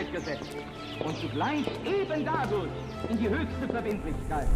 durchgesetzt und zugleich eben dadurch in die höchste Verbindlichkeit.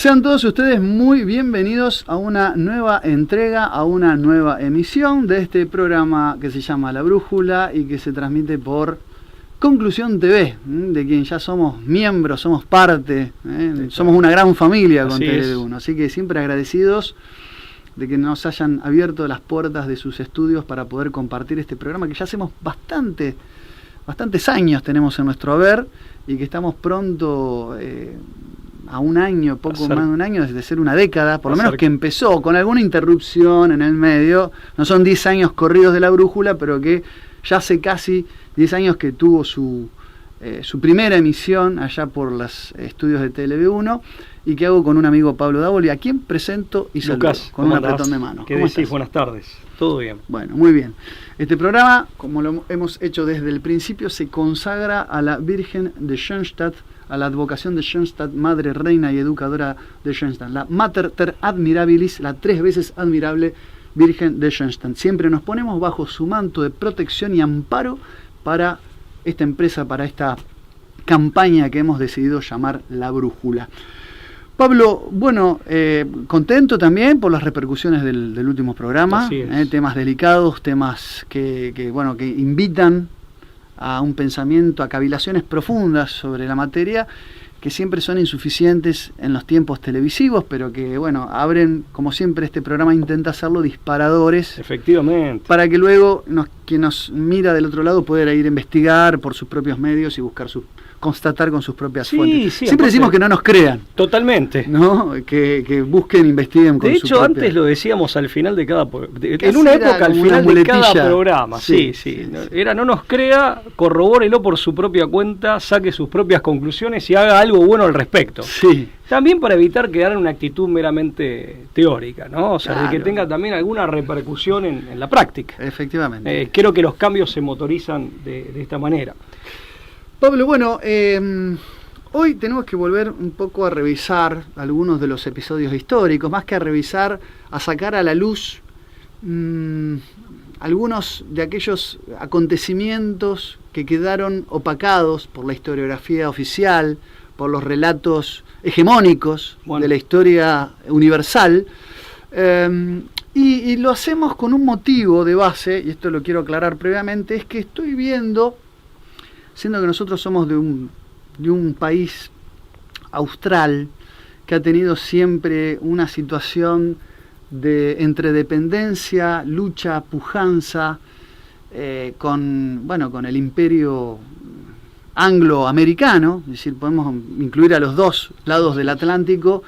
Sean todos ustedes muy bienvenidos a una nueva entrega, a una nueva emisión de este programa que se llama La Brújula y que se transmite por Conclusión TV, de quien ya somos miembros, somos parte, somos una gran familia con TLB1, así que siempre agradecidos de que nos hayan abierto las puertas de sus estudios para poder compartir este programa que ya hacemos bastantes años tenemos en nuestro haber y que estamos pronto a un año, poco más de un año, desde ser una década, por lo menos que empezó, con alguna interrupción en el medio. No son 10 años corridos de La Brújula, pero que ya hace casi 10 años que tuvo su primera emisión allá por los estudios de TLB1 y que hago con un amigo Pablo Davoli, a quien presento y saludo con un apretón de mano. ¿Qué decís? Buenas tardes. Todo bien. Bueno, muy bien. Este programa, como lo hemos hecho desde el principio, se consagra a la Virgen de Schoenstatt, a la advocación de Schoenstatt, madre, reina y educadora de Schoenstatt, la Mater ter Admirabilis, la 3 veces admirable Virgen de Schoenstatt. Siempre nos ponemos bajo su manto de protección y amparo para esta empresa, para esta campaña que hemos decidido llamar La Brújula. Pablo, bueno, contento también por las repercusiones del último programa, temas delicados, temas que invitan a un pensamiento, a cavilaciones profundas sobre la materia, que siempre son insuficientes en los tiempos televisivos, pero que, bueno, abren, como siempre este programa intenta hacerlo, disparadores. Efectivamente. Para que luego quien nos mira del otro lado pueda ir a investigar por sus propios medios y buscar constatar con sus propias fuentes. Siempre decimos que no nos crean. Totalmente. ¿No? Que busquen, investiguen con su propia. De hecho, antes lo decíamos al final de cada en una época al final de cada programa. Sí. Era no nos crea, corrobórelo por su propia cuenta, saque sus propias conclusiones y haga algo bueno al respecto. Sí. También para evitar quedar en una actitud meramente teórica, ¿no? O sea, de que tenga también alguna repercusión en la práctica. Efectivamente. Creo que los cambios se motorizan de esta manera. Pablo, bueno, hoy tenemos que volver un poco a revisar algunos de los episodios históricos, más que a revisar, a sacar a la luz algunos de aquellos acontecimientos que quedaron opacados por la historiografía oficial, por los relatos hegemónicos de la historia universal, y lo hacemos con un motivo de base, y esto lo quiero aclarar previamente, es que estoy viendo, siendo que nosotros somos de un país austral que ha tenido siempre una situación entre dependencia, lucha, pujanza con el imperio angloamericano, es decir, podemos incluir a los dos lados del Atlántico,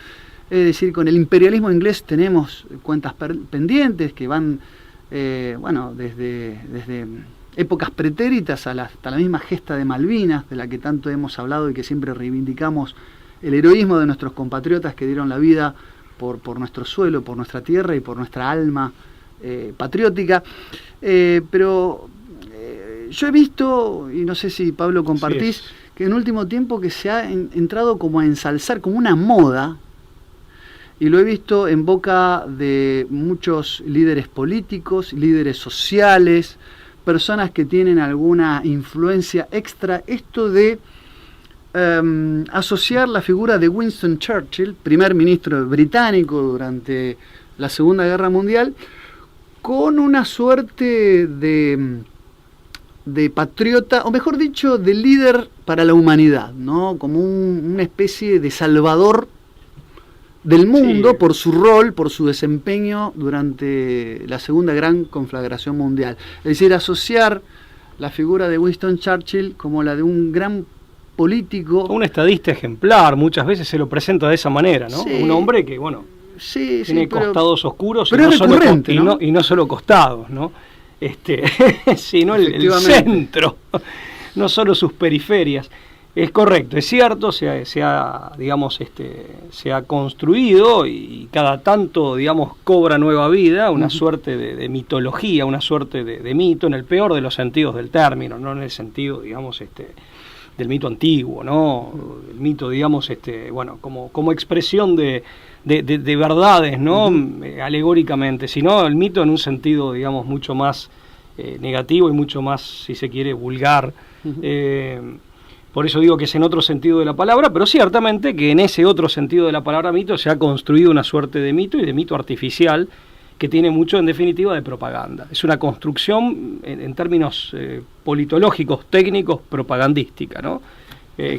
es decir, con el imperialismo inglés tenemos cuentas pendientes que van desde épocas pretéritas hasta la misma gesta de Malvinas, de la que tanto hemos hablado y que siempre reivindicamos el heroísmo de nuestros compatriotas que dieron la vida por nuestro suelo, por nuestra tierra y por nuestra alma patriótica. Pero yo he visto, y no sé si Pablo compartís, que en último tiempo que se ha entrado como a ensalzar como una moda, y lo he visto en boca de muchos líderes políticos, líderes sociales, personas que tienen alguna influencia extra, esto de asociar la figura de Winston Churchill, primer ministro británico durante la Segunda Guerra Mundial, con una suerte de patriota, o mejor dicho, de líder para la humanidad, ¿no? Como una especie de salvador del mundo por su rol, por su desempeño durante la segunda gran conflagración mundial. Es decir, asociar la figura de Winston Churchill como la de un gran político. Un estadista ejemplar, muchas veces se lo presenta de esa manera, ¿no? Sí. Un hombre que, tiene costados oscuros pero y no solo costados, ¿no? sino el centro, no solo sus periferias. Es correcto, es cierto, se ha construido y cada tanto, digamos, cobra nueva vida una suerte de mitología, una suerte de mito, en el peor de los sentidos del término, no en el sentido, digamos, del mito antiguo, ¿no? El mito, digamos, como expresión de verdades, ¿no? Alegóricamente, sino el mito en un sentido, digamos, mucho más negativo y mucho más, si se quiere, vulgar. Por eso digo que es en otro sentido de la palabra, pero ciertamente que en ese otro sentido de la palabra mito se ha construido una suerte de mito y de mito artificial que tiene mucho, en definitiva, de propaganda. Es una construcción, en términos politológicos, técnicos, propagandística, ¿no?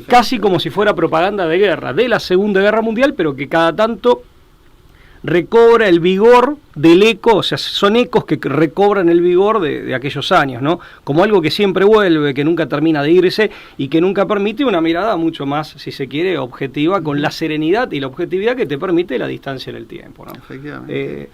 Casi como si fuera propaganda de guerra, de la Segunda Guerra Mundial, pero que cada tanto recobra el vigor del eco, o sea, son ecos que recobran el vigor de aquellos años, ¿no? Como algo que siempre vuelve, que nunca termina de irse y que nunca permite una mirada mucho más, si se quiere, objetiva, con la serenidad y la objetividad que te permite la distancia en el tiempo, ¿no? Efectivamente.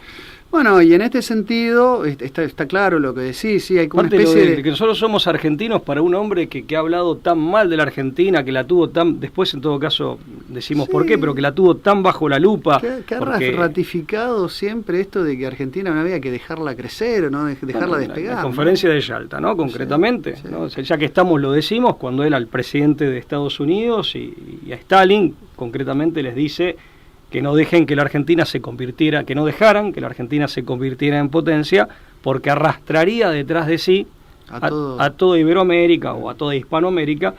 Bueno, y en este sentido, está claro lo que decís, sí, hay como una especie de que nosotros somos argentinos para un hombre que ha hablado tan mal de la Argentina, que la tuvo tan, después en todo caso decimos por qué, pero que la tuvo tan bajo la lupa. Que ha ratificado siempre esto de que Argentina no había que dejarla crecer, o no dejarla despegar. La conferencia de Yalta, ¿no? Concretamente, ¿no? O sea, ya que estamos lo decimos, cuando él al presidente de Estados Unidos y a Stalin, concretamente les dice que no dejen que la Argentina se convirtiera, que no dejaran que la Argentina se convirtiera en potencia, porque arrastraría detrás de sí a toda Iberoamérica o a toda Hispanoamérica.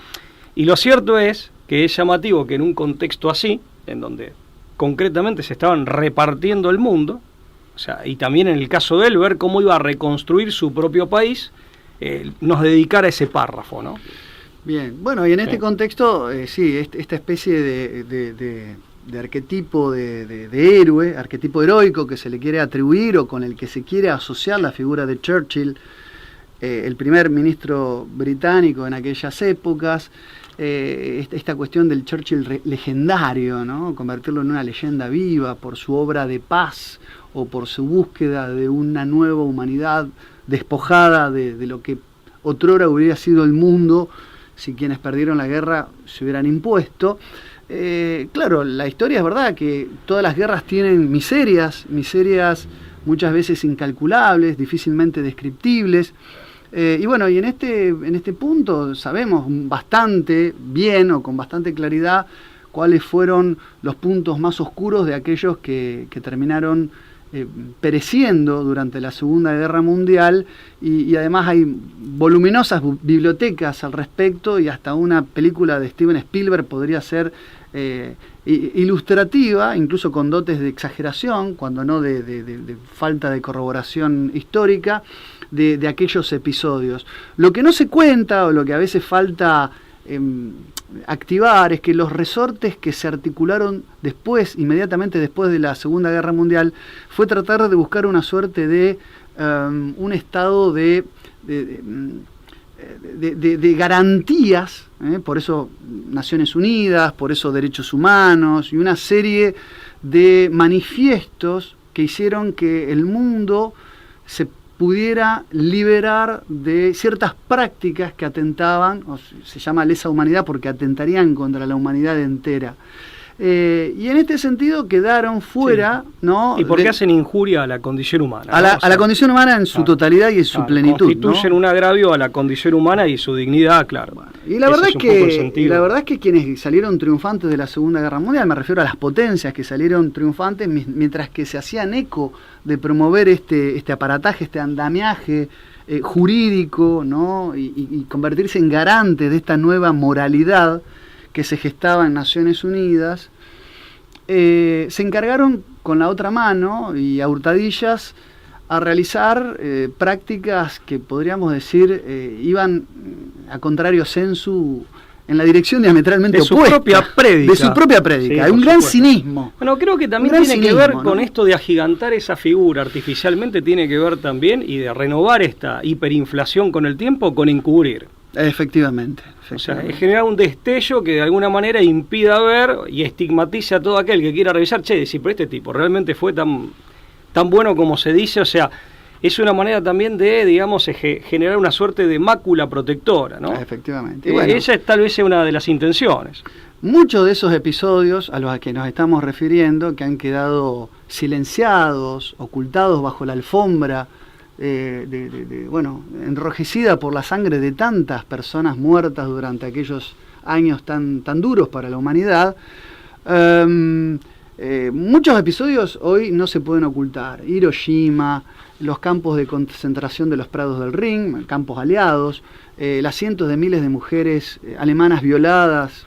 Y lo cierto es que es llamativo que en un contexto así, en donde concretamente se estaban repartiendo el mundo, o sea, y también en el caso de él, ver cómo iba a reconstruir su propio país, nos dedicara ese párrafo, ¿no? Bien, bueno, y en este contexto, esta especie de arquetipo de héroe, arquetipo heroico que se le quiere atribuir o con el que se quiere asociar la figura de Churchill, el primer ministro británico en aquellas épocas, esta cuestión del Churchill legendario, ¿no? Convertirlo en una leyenda viva por su obra de paz o por su búsqueda de una nueva humanidad despojada de lo que otrora hubiera sido el mundo si quienes perdieron la guerra se hubieran impuesto. Claro, la historia es verdad que todas las guerras tienen miserias muchas veces incalculables, difícilmente descriptibles, y bueno, y en este punto sabemos bastante bien o con bastante claridad cuáles fueron los puntos más oscuros de aquellos que terminaron pereciendo durante la Segunda Guerra Mundial, y además hay voluminosas bibliotecas al respecto, y hasta una película de Steven Spielberg podría ser ilustrativa, incluso con dotes de exageración, cuando no de falta de corroboración histórica de aquellos episodios. Lo que no se cuenta, o lo que a veces falta activar, es que los resortes que se articularon inmediatamente después de la Segunda Guerra Mundial, fue tratar de buscar una suerte de un estado de garantías, por eso Naciones Unidas, por eso derechos humanos, y una serie de manifiestos que hicieron que el mundo se pudiera liberar de ciertas prácticas que atentaban, se llama lesa humanidad porque atentarían contra la humanidad entera. Y en este sentido quedaron fuera, sí, ¿no? Y porque hacen injuria a la condición humana. A la condición humana en su totalidad y en su plenitud. Constituyen, ¿no?, un agravio a la condición humana y su dignidad, claro. Bueno, y la verdad es que quienes salieron triunfantes de la Segunda Guerra Mundial, me refiero a las potencias que salieron triunfantes, mientras que se hacían eco de promover este aparataje, este andamiaje jurídico, ¿no? Y convertirse en garantes de esta nueva moralidad que se gestaba en Naciones Unidas, se encargaron con la otra mano y a hurtadillas a realizar prácticas que podríamos decir iban a contrario sensu, en la dirección diametralmente opuesta. De su propia prédica. Sí, hay un gran cinismo. Bueno, creo que también tiene que ver, ¿no?, con esto de agigantar esa figura artificialmente, tiene que ver también, y de renovar esta hiperinflación con el tiempo, con encubrir. Efectivamente. O sea, es generar un destello que de alguna manera impida ver y estigmatice a todo aquel que quiera revisar, si pero este tipo realmente fue tan bueno como se dice. O sea, es una manera también de, digamos, generar una suerte de mácula protectora, ¿no? Efectivamente. Bueno, esa tal vez sea una de las intenciones. Muchos de esos episodios a los que nos estamos refiriendo, que han quedado silenciados, ocultados bajo la alfombra, enrojecida por la sangre de tantas personas muertas durante aquellos años tan duros para la humanidad, muchos episodios hoy no se pueden ocultar. Hiroshima, los campos de concentración de los prados del Rin, campos aliados, las cientos de miles de mujeres alemanas violadas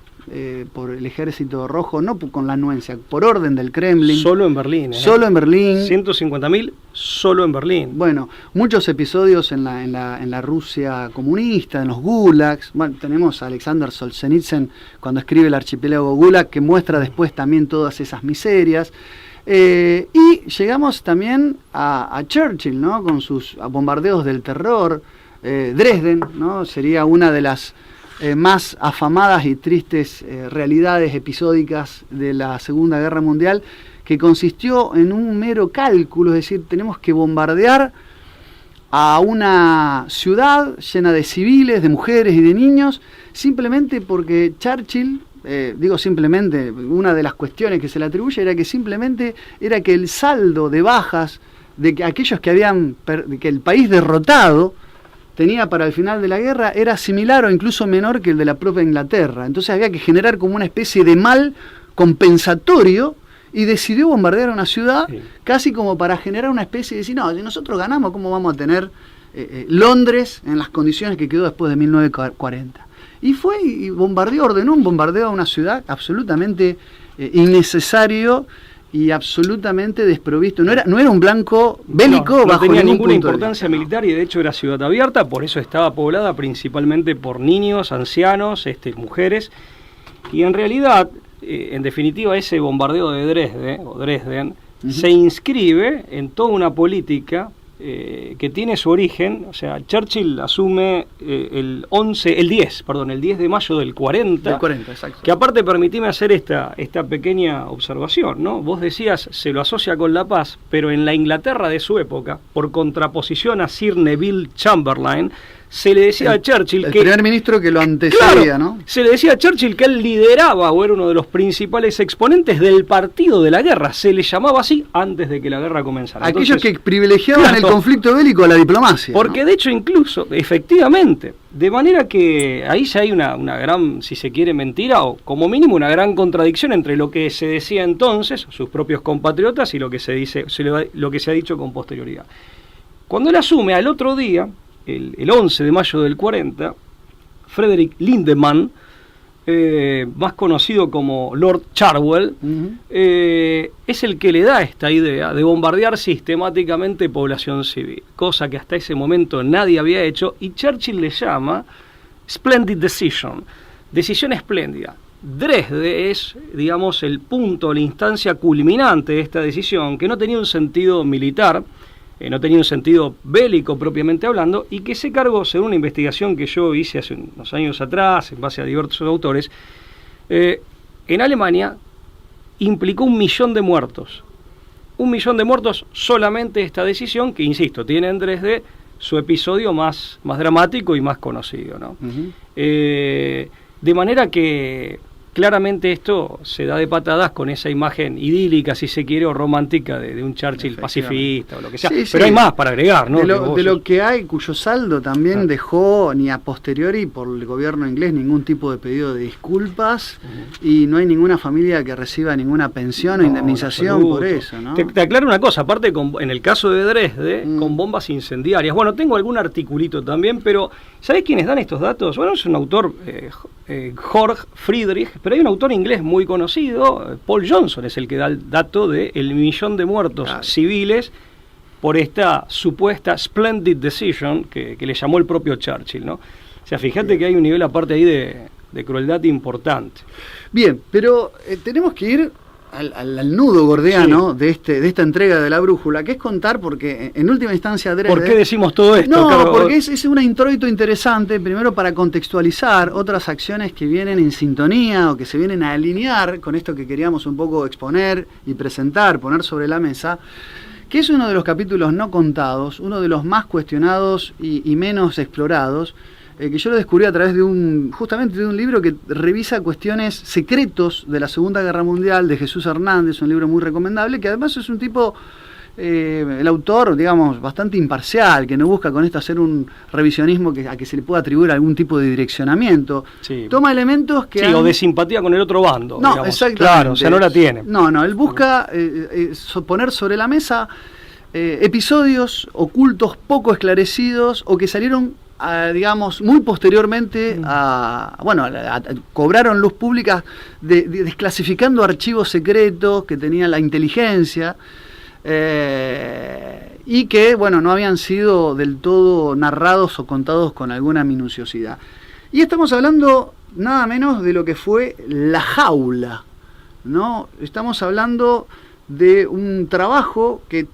por el ejército rojo, no con la anuencia, por orden del Kremlin. Solo en Berlín. Solo en Berlín. 150.000 solo en Berlín. Bueno, muchos episodios en la Rusia comunista, en los gulags. Bueno, tenemos a Alexander Solzhenitsyn cuando escribe El archipiélago gulag, que muestra después también todas esas miserias. Y llegamos también a Churchill, ¿no? Con sus bombardeos del terror. Dresden, ¿no? Sería una de las más afamadas y tristes realidades episódicas de la Segunda Guerra Mundial, que consistió en un mero cálculo, es decir, tenemos que bombardear a una ciudad llena de civiles, de mujeres y de niños, simplemente porque Churchill, simplemente, una de las cuestiones que se le atribuye era que el saldo de bajas de que aquellos que el país derrotado tenía para el final de la guerra era similar o incluso menor que el de la propia Inglaterra. Entonces había que generar como una especie de mal compensatorio y decidió bombardear una ciudad, sí, casi como para generar una especie de decir, no, si nosotros ganamos, ¿cómo vamos a tener Londres en las condiciones que quedó después de 1940? Y fue y ordenó un bombardeo a una ciudad absolutamente innecesario y absolutamente desprovisto. No era un blanco bélico, no tenía ninguna importancia militar, y de hecho era ciudad abierta, por eso estaba poblada principalmente por niños, ancianos, mujeres, y en realidad, en definitiva, ese bombardeo de Dresden se inscribe en toda una política que tiene su origen, o sea, Churchill asume el 10 de mayo del 40, exacto. Que aparte, permitime hacer esta pequeña observación, ¿no? Vos decías, se lo asocia con la paz, pero en la Inglaterra de su época, por contraposición a Sir Neville Chamberlain, se le decía a Churchill el primer ministro que lo antecedía, claro, ¿no? Se le decía a Churchill que él lideraba o era uno de los principales exponentes del partido de la guerra. Se le llamaba así antes de que la guerra comenzara. Aquellos que privilegiaban el conflicto bélico a la diplomacia. Porque, ¿no? De hecho, incluso, efectivamente, de manera que ahí ya hay una gran, si se quiere, mentira, o como mínimo una gran contradicción entre lo que se decía entonces, sus propios compatriotas, y lo que se ha dicho con posterioridad. Cuando él asume, al otro día, el 11 de mayo del 40, Frederick Lindemann, más conocido como Lord Cherwell, es el que le da esta idea de bombardear sistemáticamente población civil, cosa que hasta ese momento nadie había hecho, y Churchill le llama Splendid Decision, decisión espléndida. Dresde es, digamos, el punto, la instancia culminante de esta decisión, que no tenía un sentido militar, no tenía un sentido bélico propiamente hablando, y que se cargó, según una investigación que yo hice hace unos años atrás, en base a diversos autores, en Alemania implicó 1 millón de muertos. 1 millón de muertos solamente esta decisión, que, insisto, tiene en Dresde su episodio más dramático y más conocido, ¿no? De manera que claramente esto se da de patadas con esa imagen idílica, si se quiere, o romántica de un Churchill pacifista o lo que sea. Sí, pero hay más para agregar, ¿no? De lo que hay, cuyo saldo también dejó ni a posteriori por el gobierno inglés ningún tipo de pedido de disculpas, y no hay ninguna familia que reciba ninguna pensión o indemnización por eso, ¿no? Te aclaro una cosa, aparte en el caso de Dresde, con bombas incendiarias. Bueno, tengo algún articulito también, pero ¿sabés quiénes dan estos datos? Bueno, es un autor, Jorge Friedrich, pero hay un autor inglés muy conocido, Paul Johnson, es el que da el dato de 1 millón de muertos civiles por esta supuesta splendid decision que le llamó el propio Churchill, ¿no? O sea, fíjate que hay un nivel aparte ahí de crueldad importante. Bien, pero tenemos que ir al nudo gordiano de esta entrega de La Brújula, que es contar, porque en última instancia Dresde... ¿Por qué decimos todo esto? No, porque es un introito interesante, primero para contextualizar otras acciones que vienen en sintonía o que se vienen a alinear con esto que queríamos un poco exponer y presentar, poner sobre la mesa, que es uno de los capítulos no contados, uno de los más cuestionados y menos explorados, que yo lo descubrí a través justamente de un libro que revisa cuestiones secretos de la Segunda Guerra Mundial, de Jesús Hernández, un libro muy recomendable, que además es un tipo, el autor, digamos, bastante imparcial, que no busca con esto hacer un revisionismo a que se le pueda atribuir algún tipo de direccionamiento. Sí. Toma elementos que... Sí, o de simpatía con el otro bando. No, digamos. exactamente. Claro, o sea, no la tiene. No, él busca poner sobre la mesa episodios ocultos poco esclarecidos o que salieron digamos, muy posteriormente cobraron luz pública desclasificando archivos secretos que tenía la inteligencia y que, bueno, no habían sido del todo narrados o contados con alguna minuciosidad. Y estamos hablando nada menos de lo que fue La Jaula, ¿no? Estamos hablando de un trabajo que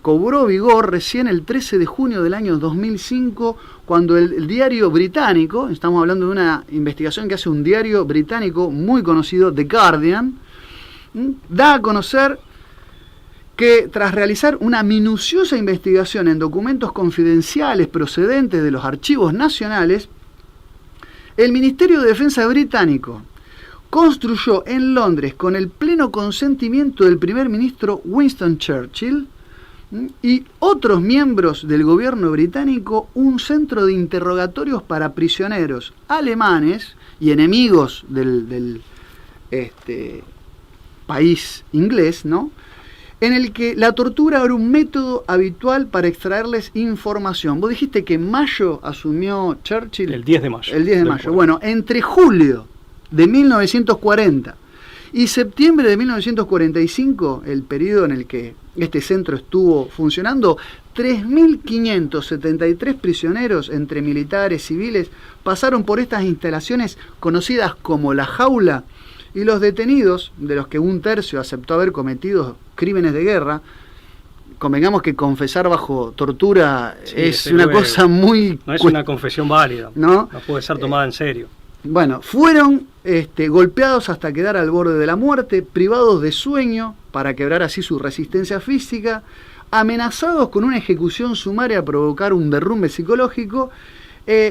cobró vigor recién el 13 de junio del año 2005, cuando el diario británico, estamos hablando de una investigación que hace un diario británico muy conocido, The Guardian, da a conocer que tras realizar una minuciosa investigación en documentos confidenciales procedentes de los archivos nacionales, el Ministerio de Defensa británico construyó en Londres, con el pleno consentimiento del primer ministro Winston Churchill y otros miembros del gobierno británico, un centro de interrogatorios para prisioneros alemanes y enemigos del país inglés, ¿no? En el que la tortura era un método habitual para extraerles información. Vos dijiste que en mayo asumió Churchill. El 10 de mayo. El 10 de mayo. Bueno, entre julio de 1940 y septiembre de 1945, el periodo en el que este centro estuvo funcionando, 3.573 prisioneros, entre militares, civiles, pasaron por estas instalaciones conocidas como La Jaula, y los detenidos, de los que un tercio aceptó haber cometido crímenes de guerra, convengamos que confesar bajo tortura es una cosa muy... No es una confesión válida, no puede ser tomada en serio. Bueno, fueron golpeados hasta quedar al borde de la muerte, privados de sueño para quebrar así su resistencia física, amenazados con una ejecución sumaria a provocar un derrumbe psicológico,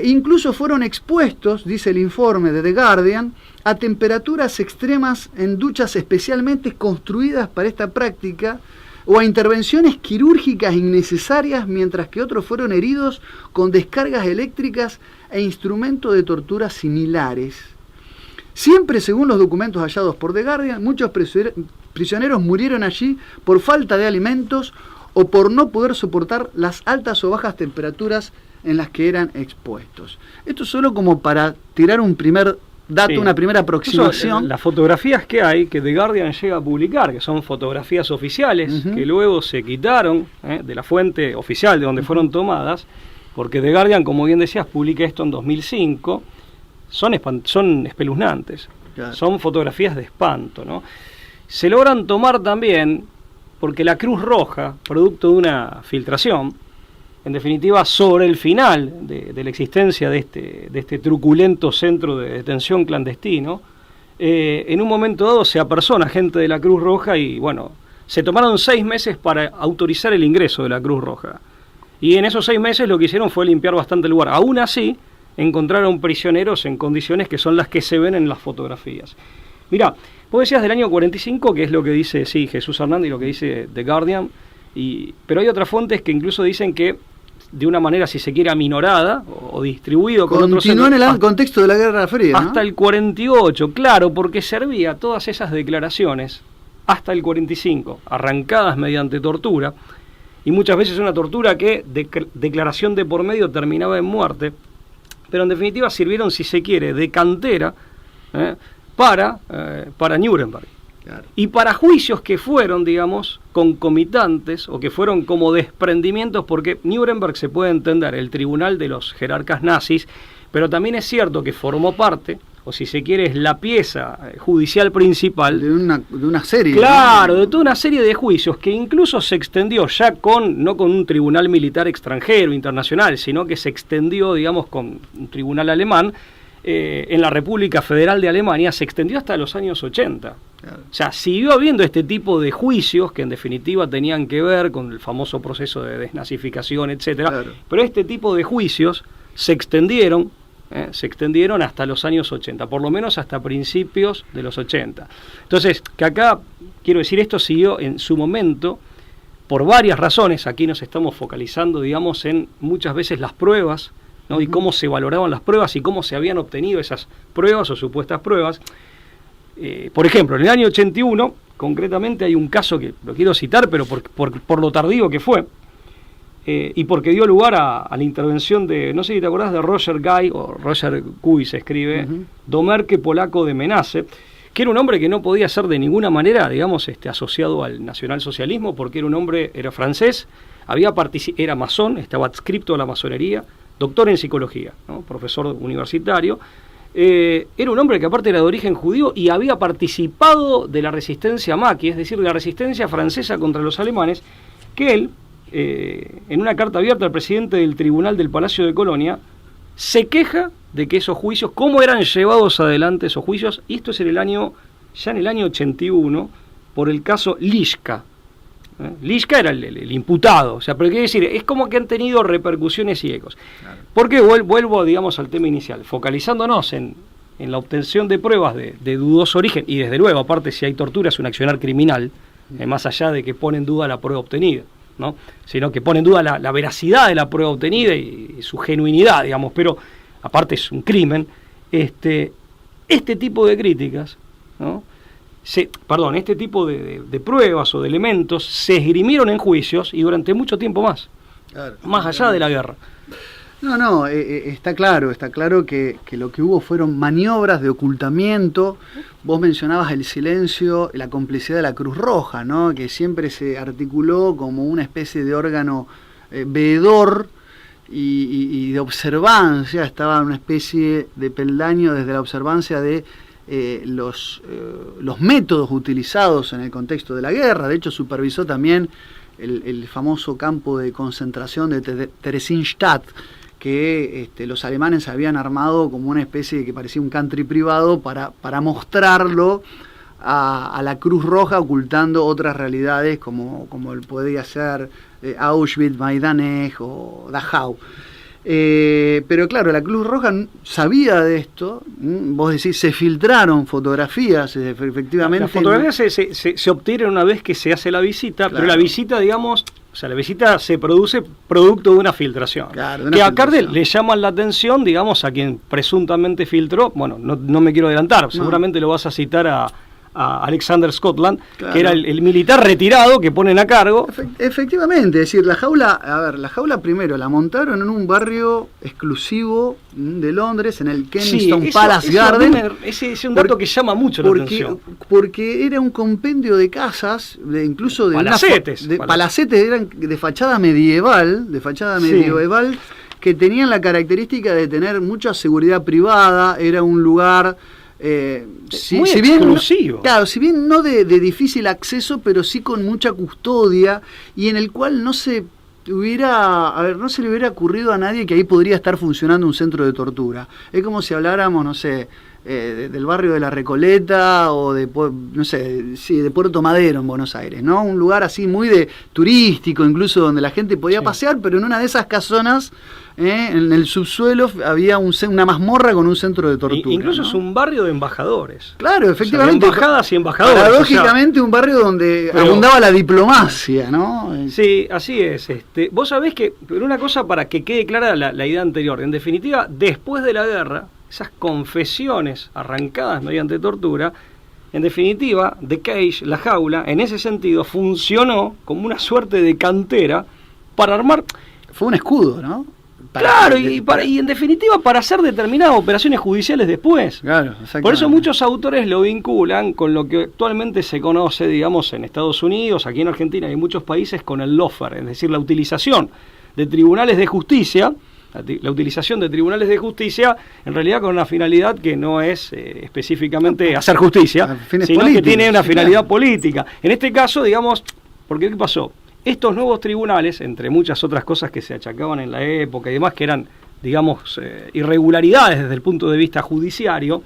incluso fueron expuestos, dice el informe de The Guardian, a temperaturas extremas en duchas especialmente construidas para esta práctica, o a intervenciones quirúrgicas innecesarias, mientras que otros fueron heridos con descargas eléctricas e instrumentos de tortura similares. Siempre según los documentos hallados por The Guardian, muchos prisioneros murieron allí por falta de alimentos o por no poder soportar las altas o bajas temperaturas en las que eran expuestos. Esto solo como para tirar un primer dato, sí, una primera aproximación. Las fotografías que hay, que The Guardian llega a publicar, que son fotografías oficiales, que luego se quitaron de la fuente oficial de donde fueron tomadas, porque The Guardian, como bien decías, publica esto en 2005, son espeluznantes, claro. Son fotografías de espanto, ¿no? Se logran tomar también porque la Cruz Roja, producto de una filtración, en definitiva, sobre el final de la existencia de este truculento centro de detención clandestino, en un momento dado se apersona gente de la Cruz Roja y, bueno, se tomaron 6 meses para autorizar el ingreso de la Cruz Roja. Y en esos 6 meses lo que hicieron fue limpiar bastante el lugar. Aún así, encontraron prisioneros en condiciones que son las que se ven en las fotografías. Mirá, vos decías del año 45, que es lo que dice, sí, Jesús Hernández y lo que dice The Guardian, pero hay otras fuentes que incluso dicen que de una manera, si se quiere, aminorada o distribuido con otros... Continuó en el contexto de la Guerra Fría, ¿no? Hasta el 48, claro, porque servía todas esas declaraciones hasta el 45, arrancadas mediante tortura, y muchas veces una tortura que, declaración de por medio, terminaba en muerte, pero en definitiva sirvieron, si se quiere, de cantera para Nuremberg. Claro. Y para juicios que fueron, digamos, concomitantes o que fueron como desprendimientos, porque Nuremberg se puede entender, el tribunal de los jerarcas nazis, pero también es cierto que formó parte, o si se quiere, es la pieza judicial principal de una serie. Claro, ¿no? De toda una serie de juicios que incluso se extendió ya no con un tribunal militar extranjero, internacional, sino que se extendió, digamos, con un tribunal alemán, en la República Federal de Alemania se extendió hasta los años 80. Claro. O sea, siguió habiendo este tipo de juicios que en definitiva tenían que ver con el famoso proceso de desnazificación, etcétera. Claro. Pero este tipo de juicios se extendieron hasta los años 80, por lo menos hasta principios de los 80. Entonces, que acá, quiero decir, esto siguió en su momento por varias razones. Aquí nos estamos focalizando, digamos, en muchas veces las pruebas, ¿no? Y cómo se valoraban las pruebas y cómo se habían obtenido esas pruebas o supuestas pruebas. Por ejemplo, en el año 81, concretamente hay un caso que lo quiero citar, pero por lo tardío que fue, y porque dio lugar a la intervención de, no sé si te acordás, de Roger Guy, o Roger Guy se escribe, Domerque polaco de Menace, que era un hombre que no podía ser de ninguna manera, digamos, asociado al nacionalsocialismo, porque era francés, era masón, estaba adscripto a la masonería, doctor en psicología, ¿no? Profesor universitario. Era un hombre que aparte era de origen judío y había participado de la resistencia maquis, es decir, de la resistencia francesa contra los alemanes, que él, en una carta abierta al presidente del Tribunal del Palacio de Colonia, se queja de que esos juicios, cómo eran llevados adelante esos juicios, y esto es ya en el año 81, por el caso Lischka. Lischka era el imputado, o sea, pero quiere decir, es como que han tenido repercusiones y ecos. Claro. Porque vuelvo, digamos, al tema inicial, focalizándonos en la obtención de pruebas de dudoso origen, y desde luego, aparte, si hay tortura, es un accionar criminal, más allá de que pone en duda la prueba obtenida, ¿no? Sino que pone en duda la veracidad de la prueba obtenida y su genuinidad, digamos, pero aparte es un crimen. Este tipo de críticas, ¿no? Este tipo de pruebas o de elementos se esgrimieron en juicios y durante mucho tiempo más, claro, más allá de la guerra. Está claro que lo que hubo fueron maniobras de ocultamiento. Vos mencionabas el silencio, la complicidad de la Cruz Roja, ¿no? Que siempre se articuló como una especie de órgano veedor y de observancia, estaba una especie de peldaño desde la observancia de los métodos utilizados en el contexto de la guerra. De hecho, supervisó también el famoso campo de concentración de Theresienstadt, que los alemanes habían armado como una especie que parecía un country privado para mostrarlo a la Cruz Roja, ocultando otras realidades como podría ser Auschwitz, Majdanek o Dachau. Pero claro, la Cruz Roja sabía de esto. Vos decís, se filtraron fotografías, efectivamente. Las fotografías se obtienen una vez que se hace la visita, claro. Pero la visita, digamos, la visita se produce producto de una filtración. Claro, que a Cardel le llaman la atención, digamos, a quien presuntamente filtró. Bueno, no me quiero adelantar, seguramente lo vas a citar a Alexander Scotland, claro, que era el militar retirado que ponen a cargo. Efectivamente, es decir, la jaula primero la montaron en un barrio exclusivo de Londres, en el Kensington Palace Garden. Ese es un dato que llama mucho la atención. Porque era un compendio de casas, incluso de palacetes. Palacetes eran de fachada medieval, que tenían la característica de tener mucha seguridad privada. Era un lugar muy exclusivo. Claro, si bien no de difícil acceso, pero sí con mucha custodia, y en el cual no se le hubiera ocurrido a nadie que ahí podría estar funcionando un centro de tortura. Es como si habláramos, no sé, del barrio de La Recoleta o de Puerto Madero en Buenos Aires, ¿no? Un lugar así muy turístico, incluso donde la gente podía pasear, pero en una de esas casonas, en el subsuelo había una mazmorra con un centro de tortura. Incluso, ¿no? Es un barrio de embajadores. Claro, efectivamente. O sea, embajadas y embajadores. Paradójicamente, un barrio donde abundaba la diplomacia, ¿no? Sí, así es. Vos sabés que, pero una cosa para que quede clara la idea anterior, en definitiva, después de la guerra, esas confesiones arrancadas mediante tortura, en definitiva, The Cage, la jaula, en ese sentido, funcionó como una suerte de cantera para armar... Fue un escudo, ¿no? Y en definitiva para hacer determinadas operaciones judiciales después. Claro, por eso muchos autores lo vinculan con lo que actualmente se conoce, digamos, en Estados Unidos, aquí en Argentina y en muchos países, con el lawfare, es decir, la utilización de tribunales de justicia, en realidad con una finalidad que no es específicamente hacer justicia, sino que tiene una finalidad política. En este caso, digamos, porque ¿qué pasó? Estos nuevos tribunales, entre muchas otras cosas que se achacaban en la época y demás, que eran digamos, irregularidades desde el punto de vista judiciario,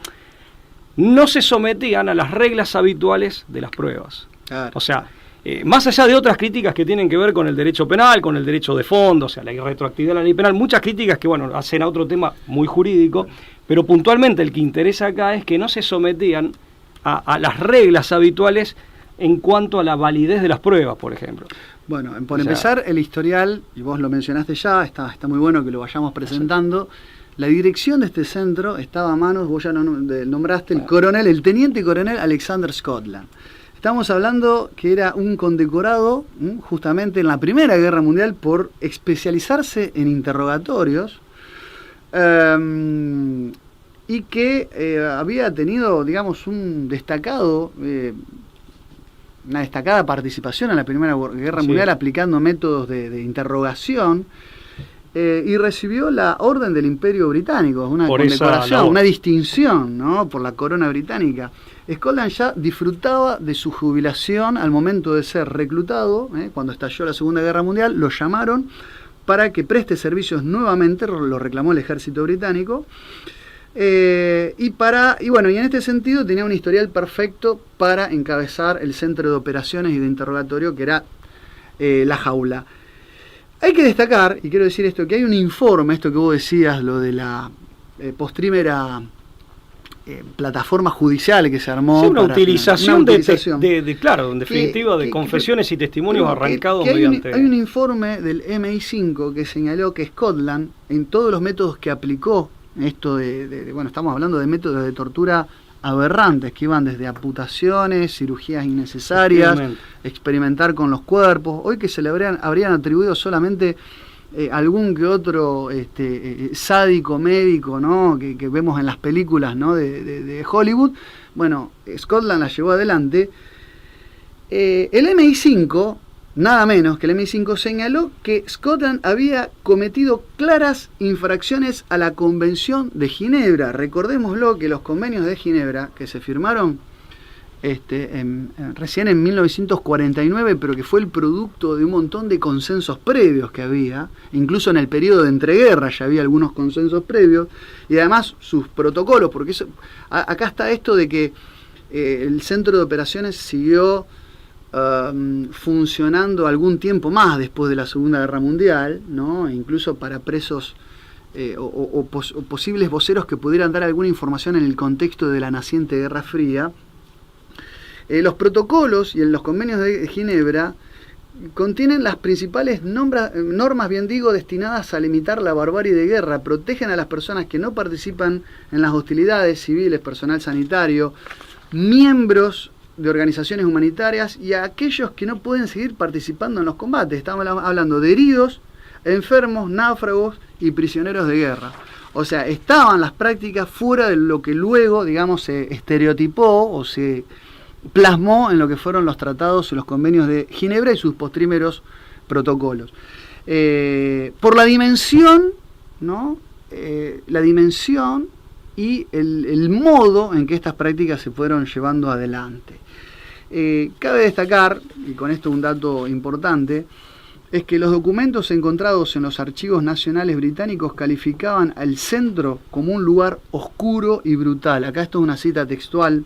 no se sometían a las reglas habituales de las pruebas. Claro. O sea, más allá de otras críticas que tienen que ver con el derecho penal, con el derecho de fondo, o sea, la irretroactividad de la ley penal, muchas críticas que, bueno, hacen a otro tema muy jurídico, pero puntualmente el que interesa acá es que no se sometían a las reglas habituales en cuanto a la validez de las pruebas, por ejemplo. Bueno, por empezar, el historial, y vos lo mencionaste ya, está muy bueno que lo vayamos presentando. La dirección de este centro estaba a manos, vos ya nombraste, el teniente coronel Alexander Scotland. Estamos hablando que era un condecorado justamente en la Primera Guerra Mundial por especializarse en interrogatorios y que había tenido, digamos, una destacada participación en la Primera Guerra Mundial aplicando métodos de interrogación. Y recibió la Orden del Imperio Británico, una condecoración, una distinción, ¿no?, por la corona británica. Scotland ya disfrutaba de su jubilación al momento de ser reclutado, cuando estalló la Segunda Guerra Mundial, lo llamaron para que preste servicios nuevamente, lo reclamó el ejército británico, y en este sentido tenía un historial perfecto para encabezar el centro de operaciones y de interrogatorio que era La Jaula. Hay que destacar, y quiero decir esto, que hay un informe, esto que vos decías, lo de la postrímera plataforma judicial que se armó. Sí, una utilización. Claro, en definitiva, de confesiones y testimonios arrancados mediante... Hay un informe del MI5 que señaló que Scotland, en todos los métodos que aplicó, esto estamos hablando de métodos de tortura aberrantes que iban desde amputaciones, cirugías innecesarias, experimentar con los cuerpos, hoy que se le habrían atribuido solamente algún que otro sádico médico, ¿no?, que vemos en las películas, ¿no?, de Hollywood. Bueno, Scotland la llevó adelante. El MI5, nada menos que el MI5, señaló que Scotland había cometido claras infracciones a la Convención de Ginebra. Recordémoslo que los convenios de Ginebra, que se firmaron recién en 1949, pero que fue el producto de un montón de consensos previos que había, incluso en el periodo de entreguerra ya había algunos consensos previos, y además sus protocolos, porque acá está esto de que el centro de operaciones siguió funcionando algún tiempo más después de la Segunda Guerra Mundial, ¿no?, incluso para presos o posibles voceros que pudieran dar alguna información en el contexto de la naciente Guerra Fría. Los protocolos y en los convenios de Ginebra contienen las principales normas, destinadas a limitar la barbarie de guerra, protegen a las personas que no participan en las hostilidades civiles, personal sanitario, miembros de organizaciones humanitarias y a aquellos que no pueden seguir participando en los combates. Estamos hablando de heridos, enfermos, náufragos y prisioneros de guerra. O sea, estaban las prácticas fuera de lo que luego, digamos, se estereotipó o se plasmó en lo que fueron los tratados y los convenios de Ginebra y sus postrimeros protocolos. Por la dimensión, ¿no?, la dimensión y el modo en que estas prácticas se fueron llevando adelante. Cabe destacar, y con esto un dato importante, es que los documentos encontrados en los archivos nacionales británicos calificaban al centro como un lugar oscuro y brutal. Acá esto es una cita textual.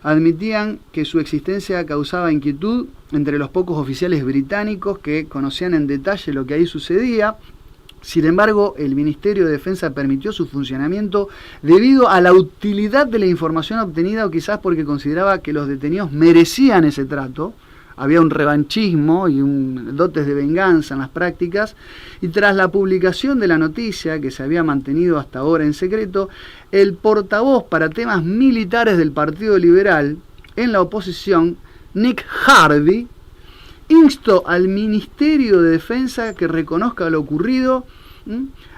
Admitían que su existencia causaba inquietud entre los pocos oficiales británicos que conocían en detalle lo que ahí sucedía. Sin embargo, el Ministerio de Defensa permitió su funcionamiento debido a la utilidad de la información obtenida o quizás porque consideraba que los detenidos merecían ese trato. Había un revanchismo y dotes de venganza en las prácticas, y tras la publicación de la noticia, que se había mantenido hasta ahora en secreto, el portavoz para temas militares del Partido Liberal en la oposición, Nick Harvey, instó al Ministerio de Defensa que reconozca lo ocurrido,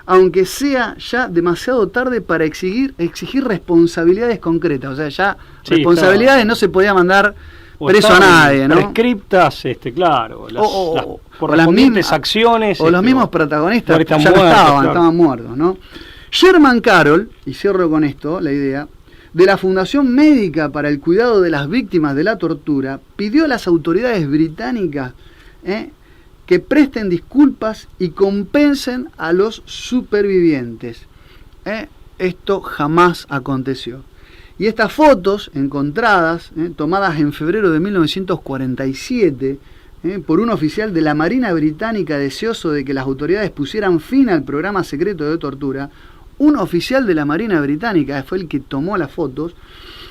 aunque sea ya demasiado tarde para exigir responsabilidades concretas. O sea, ya sí, responsabilidades claro. No se podía mandar preso a nadie, ¿no? Prescriptas, claro, las correspondientes acciones. O los mismos protagonistas ya estaban muertos, ¿no? Sherman Carroll, y cierro con esto la idea, de la Fundación Médica para el Cuidado de las Víctimas de la Tortura, pidió a las autoridades británicas que presten disculpas y compensen a los supervivientes. Esto jamás aconteció. Y estas fotos encontradas, tomadas en febrero de 1947, por un oficial de la Marina Británica deseoso de que las autoridades pusieran fin al programa secreto de tortura, un oficial de la Marina Británica fue el que tomó las fotos,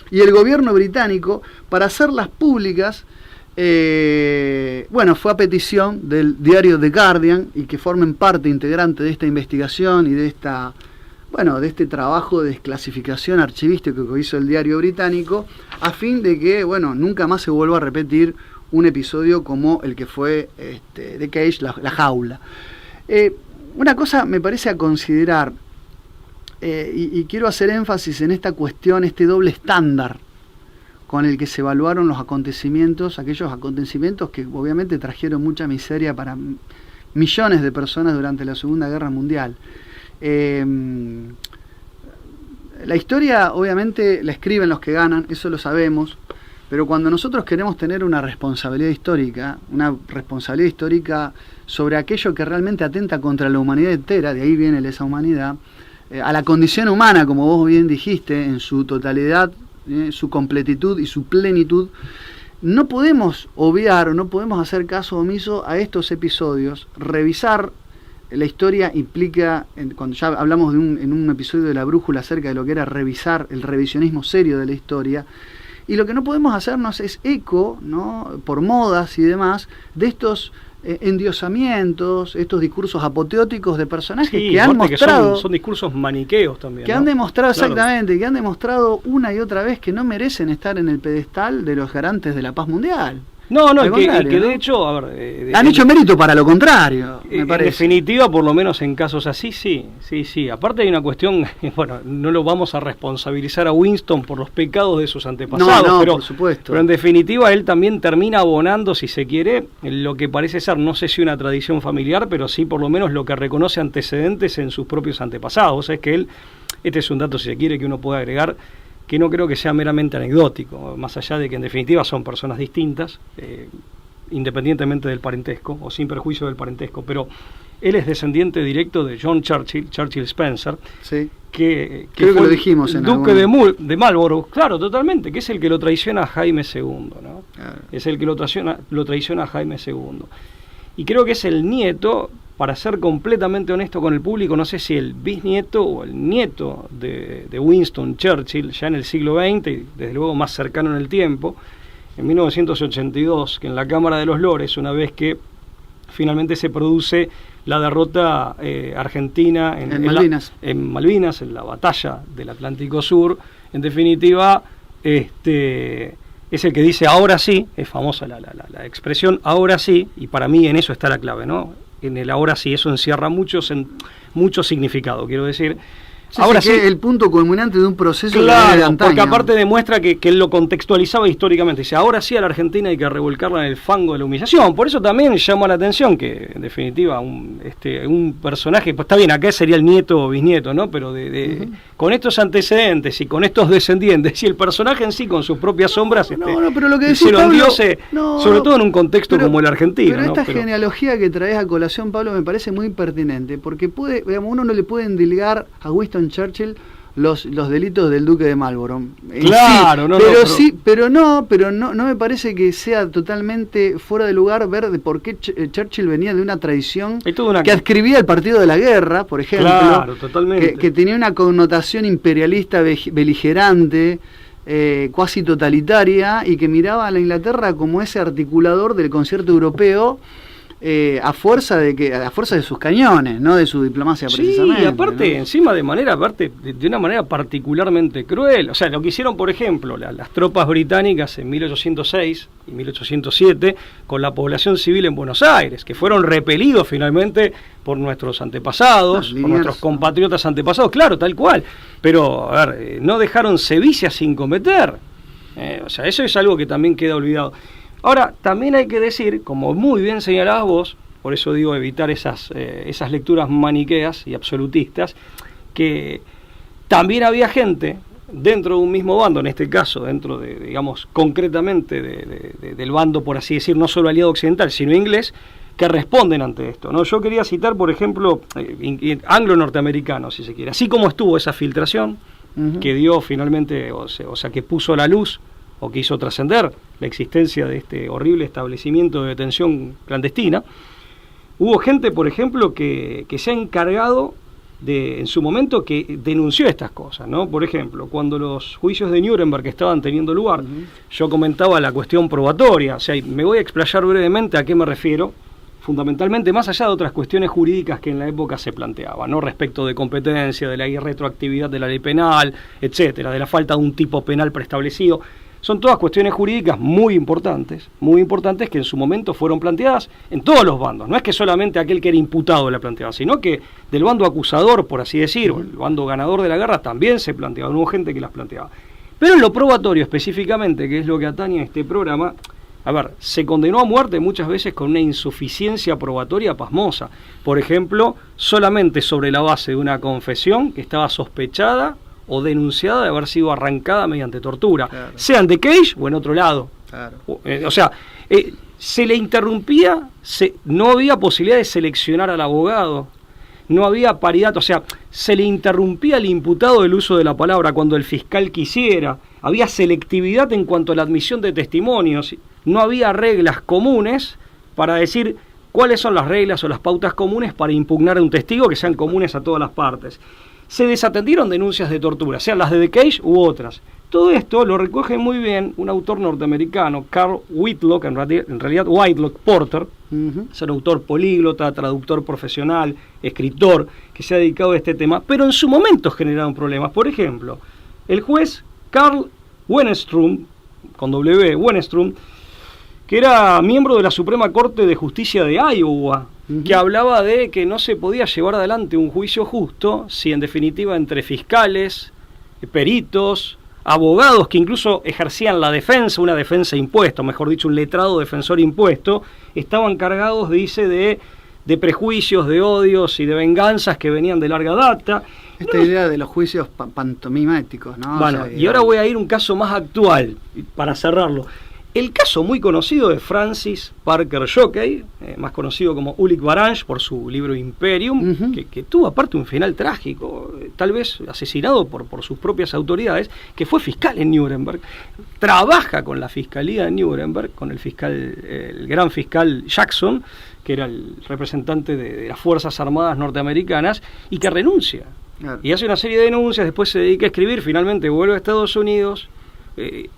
y el gobierno británico, para hacerlas públicas, fue a petición del diario The Guardian, y que formen parte integrante de esta investigación y de este trabajo de desclasificación archivístico que hizo el diario británico, a fin de que nunca más se vuelva a repetir un episodio como el que fue The Cage, la jaula. Una cosa me parece a considerar, y quiero hacer énfasis en esta cuestión, este doble estándar con el que se evaluaron los acontecimientos, aquellos acontecimientos que obviamente trajeron mucha miseria para millones de personas durante la Segunda Guerra Mundial. La historia obviamente la escriben los que ganan, eso lo sabemos, pero cuando nosotros queremos tener una responsabilidad histórica sobre aquello que realmente atenta contra la humanidad entera, de ahí viene esa humanidad, a la condición humana, como vos bien dijiste, en su totalidad, su completitud y su plenitud, no podemos obviar o no podemos hacer caso omiso a estos episodios. Revisar la historia implica, cuando ya hablamos en un episodio de La Brújula acerca de lo que era revisar, el revisionismo serio de la historia, y lo que no podemos hacernos es eco, ¿no?, por modas y demás, de estos endiosamientos, estos discursos apoteóticos de personajes que han mostrado... Que son discursos maniqueos también, que han demostrado, exactamente, que han demostrado una y otra vez que no merecen estar en el pedestal de los garantes de la paz mundial. Que de hecho, a ver... han hecho mérito para lo contrario, me parece. En definitiva, por lo menos en casos así, sí. Aparte hay una cuestión, no lo vamos a responsabilizar a Winston por los pecados de sus antepasados, pero, por supuesto. Pero en definitiva él también termina abonando, si se quiere, lo que parece ser, no sé si una tradición familiar, pero sí por lo menos lo que reconoce antecedentes en sus propios antepasados. Es que él, este es un dato, si se quiere, que uno puede agregar, que no creo que sea meramente anecdótico, más allá de que en definitiva son personas distintas, independientemente del parentesco, o sin perjuicio del parentesco, pero él es descendiente directo de John Churchill Spencer, sí, que creo fue que lo dijimos en duque de Marlborough, claro, totalmente, que es el que lo traiciona a Jaime II, ¿no? Es el que lo traiciona a Jaime II. Y creo que es el nieto, para ser completamente honesto con el público, no sé si el bisnieto o el nieto de Winston Churchill, ya en el siglo XX, y desde luego más cercano en el tiempo, en 1982, que en la Cámara de los Lores, una vez que finalmente se produce la derrota argentina en Malvinas, en la batalla del Atlántico Sur, en definitiva, es el que dice ahora sí, es famosa la expresión ahora sí, y para mí en eso está la clave, ¿no? En el ahora sí, eso encierra mucho significado, quiero decir. Ahora sí, el punto culminante de un proceso, claro, porque aparte demuestra que él lo contextualizaba históricamente. Dice, ahora sí a la Argentina hay que revolcarla en el fango de la humillación. Por eso también llama la atención que, en definitiva, un personaje, pues está bien, acá sería el nieto o bisnieto, ¿no? Pero con estos antecedentes y con estos descendientes, y el personaje en sí con sus propias sombras, pero lo que decís, se lo Pablo, endiose, sobre todo en un contexto como el argentino. Pero esta genealogía que traes a colación, Pablo, me parece muy pertinente, porque uno no le puede endilgar a Winston Churchill los delitos del duque de Marlborough. Claro, pero no me parece que sea totalmente fuera de lugar ver de por qué Churchill venía de una tradición que adscribía al partido de la guerra, por ejemplo, claro, totalmente, que tenía una connotación imperialista beligerante, cuasi totalitaria, y que miraba a la Inglaterra como ese articulador del concierto europeo, a fuerza de sus cañones, no de su diplomacia, precisamente. Sí, aparte, ¿no? encima de una manera particularmente cruel. O sea, lo que hicieron, por ejemplo, las tropas británicas en 1806 y 1807 con la población civil en Buenos Aires, que fueron repelidos finalmente por nuestros antepasados, por nuestros compatriotas antepasados, claro, tal cual. Pero, a ver, no dejaron sevicias sin cometer. O sea, eso es algo que también queda olvidado. Ahora, también hay que decir, como muy bien señalabas vos, por eso digo evitar esas lecturas maniqueas y absolutistas, que también había gente dentro de un mismo bando, en este caso, dentro de, digamos, concretamente del bando, por así decir, no solo aliado occidental, sino inglés, que responden ante esto, ¿no? Yo quería citar, por ejemplo, anglo-norteamericano, si se quiere. Así como estuvo esa filtración que dio finalmente, o sea, que puso a la luz o que hizo trascender la existencia de este horrible establecimiento de detención clandestina, hubo gente, por ejemplo, que se ha encargado en su momento, que denunció estas cosas, ¿no? Por ejemplo, cuando los juicios de Nuremberg estaban teniendo lugar, yo comentaba la cuestión probatoria, o sea, me voy a explayar brevemente a qué me refiero, fundamentalmente más allá de otras cuestiones jurídicas que en la época se planteaban, ¿no? Respecto de competencia, de la irretroactividad de la ley penal, etcétera, de la falta de un tipo penal preestablecido. Son todas cuestiones jurídicas muy importantes que en su momento fueron planteadas en todos los bandos. No es que solamente aquel que era imputado la planteaba, sino que del bando acusador, por así decir, o el bando ganador de la guerra también se planteaba, hubo gente que las planteaba. Pero en lo probatorio específicamente, que es lo que atañe a este programa, a ver, se condenó a muerte muchas veces con una insuficiencia probatoria pasmosa. Por ejemplo, solamente sobre la base de una confesión que estaba sospechada o denunciada de haber sido arrancada mediante tortura, sea en The Cage o en otro lado. O sea, se le interrumpía, no había posibilidad de seleccionar al abogado, no había paridad, o sea, se le interrumpía al imputado el uso de la palabra cuando el fiscal quisiera, había selectividad en cuanto a la admisión de testimonios, no había reglas comunes para decir cuáles son las reglas o las pautas comunes para impugnar a un testigo que sean comunes a todas las partes. Se desatendieron denuncias de tortura, sean las de The Cage u otras. Todo esto lo recoge muy bien un autor norteamericano, Carl Whitlock, en realidad Whitlock Porter, es un autor políglota, traductor profesional, escritor, que se ha dedicado a este tema, pero en su momento generaron problemas. Por ejemplo, el juez Carl Wennerstrom, con W, Wennerstrom, que era miembro de la Suprema Corte de Justicia de Iowa, que hablaba de que no se podía llevar adelante un juicio justo si en definitiva entre fiscales, peritos, abogados que incluso ejercían la defensa, una defensa impuesta, mejor dicho, un letrado defensor impuesto, estaban cargados, dice, de prejuicios, de odios y de venganzas que venían de larga data. Esta idea de los juicios pantomimáticos, ¿no? Bueno, o sea, y ahora voy a ir a un caso más actual, para cerrarlo. El caso muy conocido de Francis Parker Jockey, más conocido como Ulick Barange por su libro Imperium, que tuvo aparte un final trágico, tal vez asesinado por sus propias autoridades, que fue fiscal en Nuremberg, trabaja con la fiscalía de Nuremberg, con el gran fiscal Jackson, que era el representante de las Fuerzas Armadas norteamericanas, y que renuncia. Claro. Y hace una serie de denuncias, después se dedica a escribir, finalmente vuelve a Estados Unidos,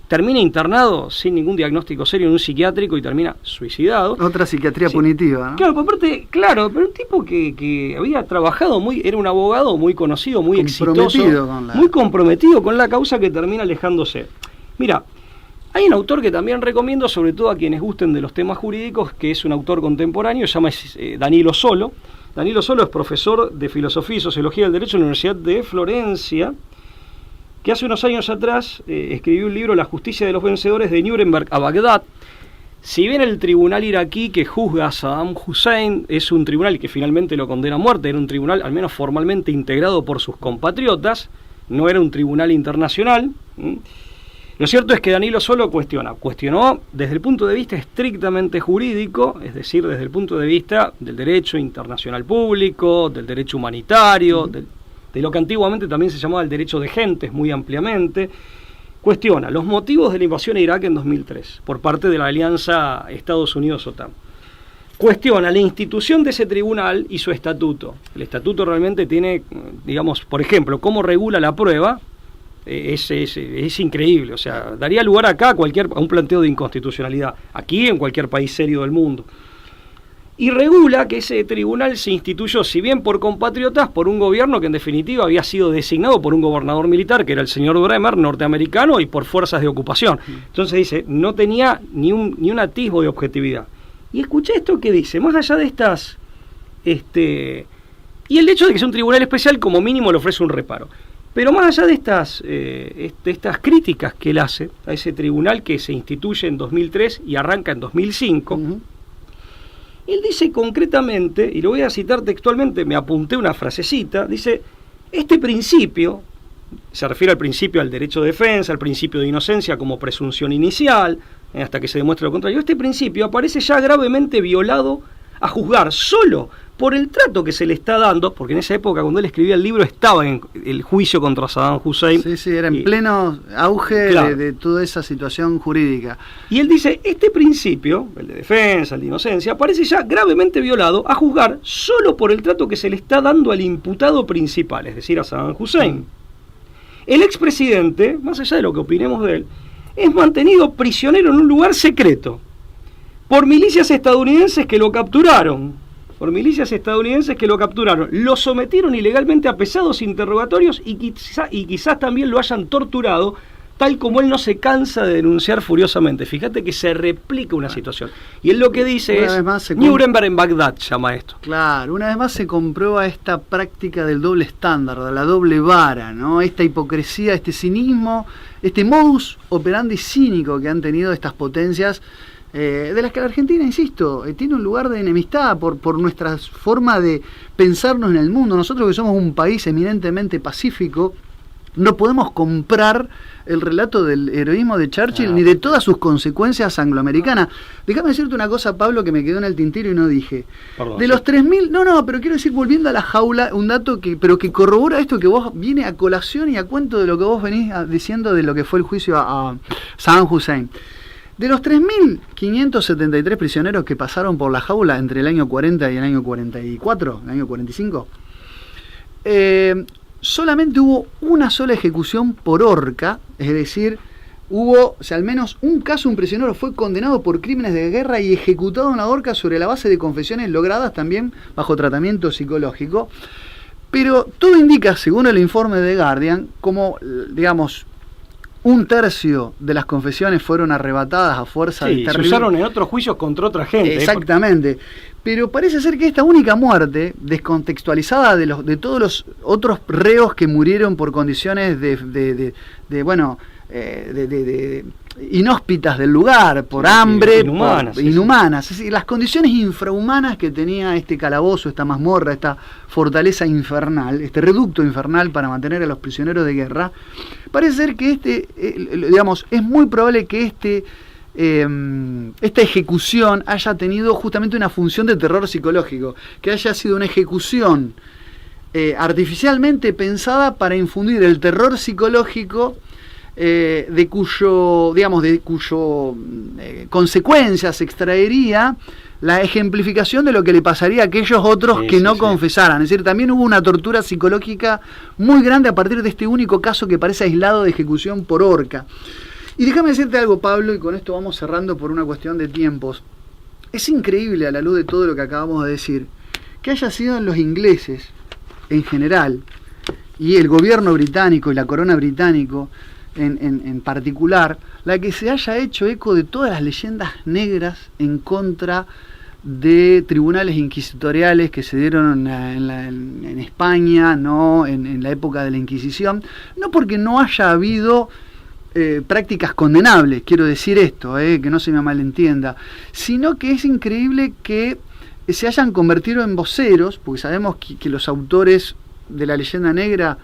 termina internado sin ningún diagnóstico serio en un psiquiátrico y termina suicidado. Otra psiquiatría punitiva, ¿no? Claro, por aparte, pero un tipo que había trabajado era un abogado muy conocido, muy exitoso, muy comprometido con la causa, que termina alejándose. Mira, hay un autor que también recomiendo, sobre todo a quienes gusten de los temas jurídicos, que es un autor contemporáneo, se llama Danilo Solo. Danilo Solo es profesor de Filosofía y Sociología del Derecho en la Universidad de Florencia, que hace unos años atrás escribió un libro, La justicia de los vencedores, de Nuremberg a Bagdad. Si bien el tribunal iraquí que juzga a Saddam Hussein es un tribunal que finalmente lo condena a muerte, era un tribunal al menos formalmente integrado por sus compatriotas, no era un tribunal internacional. Lo cierto es que Danilo Solo cuestionó desde el punto de vista estrictamente jurídico, es decir, desde el punto de vista del derecho internacional público, del derecho humanitario, de lo que antiguamente también se llamaba el derecho de gentes muy ampliamente, cuestiona los motivos de la invasión a Irak en 2003 por parte de la alianza Estados Unidos-OTAN. Cuestiona la institución de ese tribunal y su estatuto. El estatuto realmente tiene, digamos, por ejemplo, cómo regula la prueba, es increíble, o sea, daría lugar acá a un planteo de inconstitucionalidad, aquí en cualquier país serio del mundo. Y regula que ese tribunal se instituyó, si bien por compatriotas, por un gobierno que en definitiva había sido designado por un gobernador militar, que era el señor Bremer, norteamericano, y por fuerzas de ocupación. Entonces dice, no tenía ni un atisbo de objetividad. Y escuché esto que dice, más allá de estas... y el hecho de que sea un tribunal especial, como mínimo le ofrece un reparo. Pero más allá de estas críticas que él hace a ese tribunal que se instituye en 2003 y arranca en 2005... Él dice concretamente, y lo voy a citar textualmente, me apunté una frasecita, dice, este principio, se refiere al principio al derecho de defensa, al principio de inocencia como presunción inicial, hasta que se demuestre lo contrario, este principio aparece ya gravemente violado a juzgar solo por el trato que se le está dando, porque en esa época cuando él escribía el libro estaba en el juicio contra Saddam Hussein. Sí, era en pleno auge, claro, de toda esa situación jurídica. Y él dice, este principio, el de defensa, el de inocencia, parece ya gravemente violado a juzgar solo por el trato que se le está dando al imputado principal, es decir, a Saddam Hussein. El expresidente, más allá de lo que opinemos de él, es mantenido prisionero en un lugar secreto por milicias estadounidenses que lo capturaron. Lo sometieron ilegalmente a pesados interrogatorios y quizás también lo hayan torturado, tal como él no se cansa de denunciar furiosamente. Fíjate que se replica una situación. Y él lo que dice es, Nuremberg en Bagdad llama esto. Claro, una vez más se comprueba esta práctica del doble estándar, de la doble vara, ¿no? Esta hipocresía, este cinismo, este modus operandi cínico que han tenido estas potencias, de las que la Argentina, insisto, tiene un lugar de enemistad por nuestra forma de pensarnos en el mundo. Nosotros que somos un país eminentemente pacífico, no podemos comprar el relato del heroísmo de Churchill ni de todas sus consecuencias angloamericanas. Déjame decirte una cosa, Pablo, que me quedó en el tintero y no dije. Perdón, de los 3.000, pero quiero decir, volviendo a la jaula, un dato que corrobora esto que vos viene a colación y a cuento de lo que vos venís diciendo de lo que fue el juicio a Saddam Hussein. De los 3.573 prisioneros que pasaron por la jaula entre el año 40 y el año 44, el año 45, solamente hubo una sola ejecución por horca, es decir, al menos un caso, un prisionero fue condenado por crímenes de guerra y ejecutado en la horca sobre la base de confesiones logradas también bajo tratamiento psicológico. Pero todo indica, según el informe de Guardian, como, digamos, 1/3 de las confesiones fueron arrebatadas a fuerza de se usaron en otros juicios contra otra gente. Exactamente. Pero parece ser que esta única muerte, descontextualizada de todos los otros reos que murieron por condiciones inhóspitas del lugar, por hambre, inhumanas. Es decir, las condiciones infrahumanas que tenía este calabozo, esta mazmorra, esta fortaleza infernal, este reducto infernal para mantener a los prisioneros de guerra, parece ser que es muy probable que esta ejecución haya tenido justamente una función de terror psicológico, que haya sido una ejecución artificialmente pensada para infundir el terror psicológico, de cuyo consecuencias se extraería la ejemplificación de lo que le pasaría a aquellos otros que no confesaran. Es decir, también hubo una tortura psicológica muy grande a partir de este único caso que parece aislado de ejecución por horca. Y déjame decirte algo, Pablo, y con esto vamos cerrando por una cuestión de tiempos. Es increíble, a la luz de todo lo que acabamos de decir, que haya sido los ingleses en general y el gobierno británico y la corona británico en particular, la que se haya hecho eco de todas las leyendas negras en contra de tribunales inquisitoriales que se dieron en España, no en la época de la Inquisición, no porque no haya habido prácticas condenables, quiero decir esto, que no se me malentienda, sino que es increíble que se hayan convertido en voceros, porque sabemos que los autores de la leyenda negra